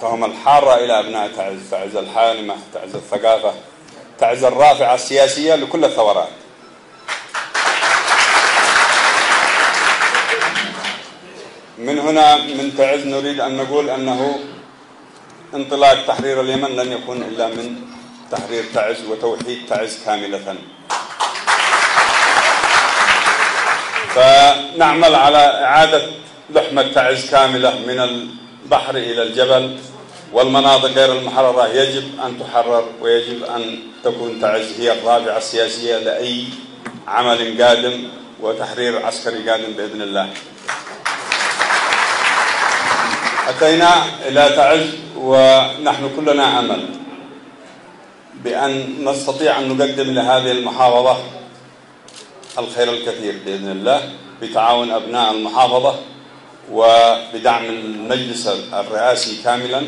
التهمة الحارة إلى أبناء تعز، تعز الحالمة، تعز الثقافة، تعز الرافعة السياسية لكل الثورات. من هنا من تعز نريد أن نقول أنه انطلاق تحرير اليمن لن يكون إلا من تحرير تعز وتوحيد تعز كاملة. فنعمل على إعادة لحمة تعز كاملة من البحر إلى الجبل، والمناطق غير المحررة يجب أن تحرر، ويجب أن تكون تعز هي الرابعة السياسية لأي عمل قادم وتحرير عسكري قادم بإذن الله. أتينا إلى تعز ونحن كلنا أمل بأن نستطيع أن نقدم لهذه المحافظة الخير الكثير بإذن الله بتعاون أبناء المحافظة وبدعم المجلس الرئاسي كاملا.